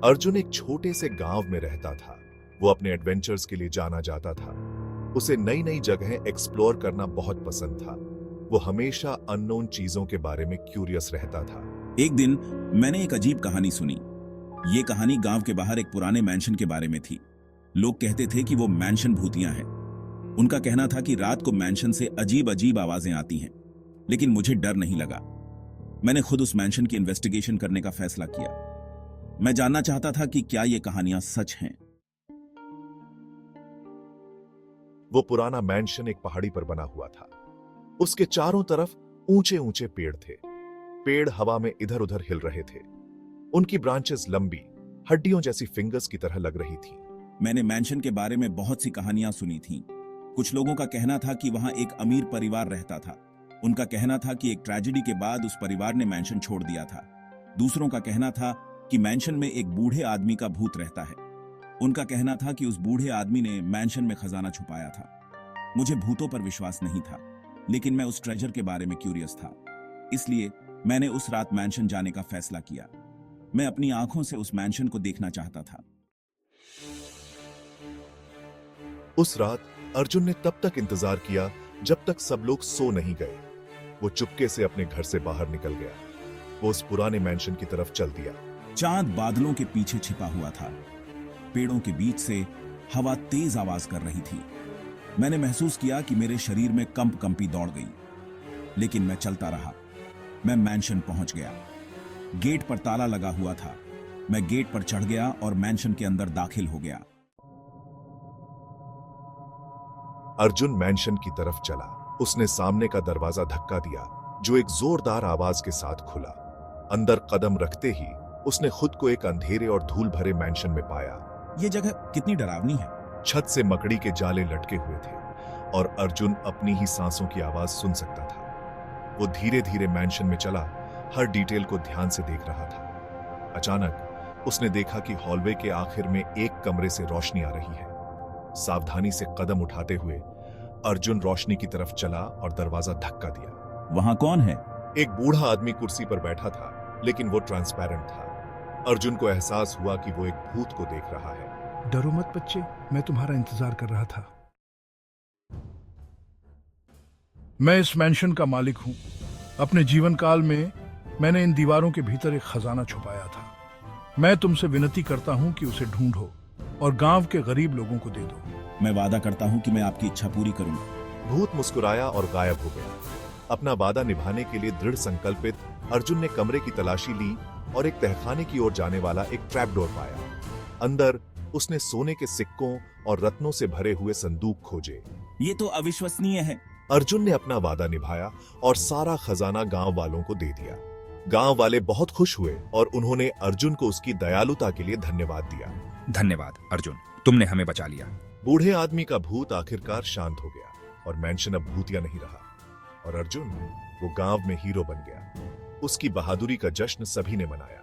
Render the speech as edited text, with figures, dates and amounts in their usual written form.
अर्जुन एक छोटे से गांव में रहता था। वो अपने एडवेंचर्स के लिए जाना जाता था। उसे नई नई जगहें एक्सप्लोर करना बहुत पसंद था। वो हमेशा अननोन चीजों के बारे में क्यूरियस रहता था। एक दिन मैंने एक अजीब कहानी सुनी। ये कहानी गांव के बाहर एक पुराने मैंशन के बारे में थी। लोग कहते थे कि वो मैंशन भूतियां हैं। उनका कहना था कि रात को मैंशन से अजीब अजीब आवाजें आती हैं। लेकिन मुझे डर नहीं लगा। मैंने खुद उस मैंशन की इन्वेस्टिगेशन करने का फैसला किया। मैं जानना चाहता था कि क्या ये कहानियां सच हैं। वो पुराना मैंशन एक पहाड़ी पर बना हुआ था। उसके चारों तरफ ऊंचे ऊंचे पेड़ थे। पेड़ हवा में इधर उधर हिल रहे थे। उनकी ब्रांचेस लंबी, हड्डियों जैसी फिंगर्स की तरह लग रही थी। मैंने मैंशन के बारे में बहुत सी कहानियां सुनी थीं। कुछ लोगों का कहना था कि वहां एक अमीर परिवार रहता था। उनका कहना था कि एक ट्रेजेडी के बाद उस परिवार ने मैंशन छोड़ दिया था। दूसरों का कहना था कि मैंशन में एक बूढ़े आदमी का भूत रहता है। उनका कहना था कि उस बूढ़े आदमी ने मैंशन में खजाना छुपाया था। मुझे भूतों पर विश्वास नहीं था, लेकिन मैं उस ट्रेजर के बारे में क्यूरियस था। इसलिए मैंने उस रात मैंशन जाने का फैसला किया। मैं अपनी आंखों से उस मैंशन को देखना चाहता था। उस रात अर्जुन ने तब तक इंतजार किया जब तक सब लोग सो नहीं गए। वो चुपके से अपने घर से बाहर निकल गया। वो उस पुराने मैंशन की तरफ चल दिया। चांद बादलों के पीछे छिपा हुआ था। पेड़ों के बीच से हवा तेज आवाज कर रही थी। मैंने महसूस किया कि मेरे शरीर में कंपी दौड़ गई। लेकिन मैं चलता रहा। मैं मैंशन पहुंच गया। गेट पर ताला लगा हुआ था। मैं गेट पर चढ़ गया और मैंशन के अंदर दाखिल हो गया। अर्जुन मैंशन की तरफ चला। उसने सामने का दरवाजा धक्का दिया, जो एक जोरदार आवाज के साथ खुला। अंदर कदम रखते ही उसने खुद को एक अंधेरे और धूल भरे मैंशन में पाया। यह जगह कितनी डरावनी है। छत से मकड़ी के जाले लटके हुए थे और अर्जुन अपनी ही सांसों की आवाज सुन सकता था। वो धीरे धीरे मैंशन में चला, हर डिटेल को ध्यान से देख रहा था। अचानक उसने देखा कि हॉलवे के आखिर में एक कमरे से रोशनी आ रही है। सावधानी से कदम उठाते हुए अर्जुन रोशनी की तरफ चला और दरवाजा धक्का दिया। वहां कौन है? एक बूढ़ा आदमी कुर्सी पर बैठा था, लेकिन वो ट्रांसपेरेंट था। अर्जुन को एहसास हुआ कि वो एक भूत को देख रहा है। डरो मत बच्चे, मैं तुम्हारा इंतजार कर रहा था। मैं इस मैंशन का मालिक हूं। अपने जीवन काल में मैंने इन दीवारों के भीतर एक खजाना छुपाया था। मैं तुमसे विनती करता हूं कि उसे ढूंढो और गांव के गरीब लोगों को दे दो। मैं वादा करता हूं कि मैं आपकी इच्छा पूरी करूंगा। भूत मुस्कुराया और गायब हो गया। अपना वादा निभाने के लिए दृढ़ संकल्पित अर्जुन ने कमरे की तलाशी ली और एक तहखाने की ओर जाने वाला एक ट्रैप डोर पाया। अंदर उसने सोने के सिक्कों और रत्नों से भरे हुए संदूक खोजे। ये तो अविश्वसनीय है। अर्जुन ने अपना वादा निभाया और सारा खजाना गांव वालों को दे दिया। गांव वाले बहुत खुश हुए और उन्होंने अर्जुन को उसकी दयालुता के लिए धन्यवाद दिया। धन्यवाद अर्जुन, तुमने हमें बचा लिया। बूढ़े आदमी का भूत आखिरकार शांत हो गया और मैंशन अब भूतिया नहीं रहा और अर्जुन वो गांव में हीरो बन गया। उसकी बहादुरी का जश्न सभी ने मनाया।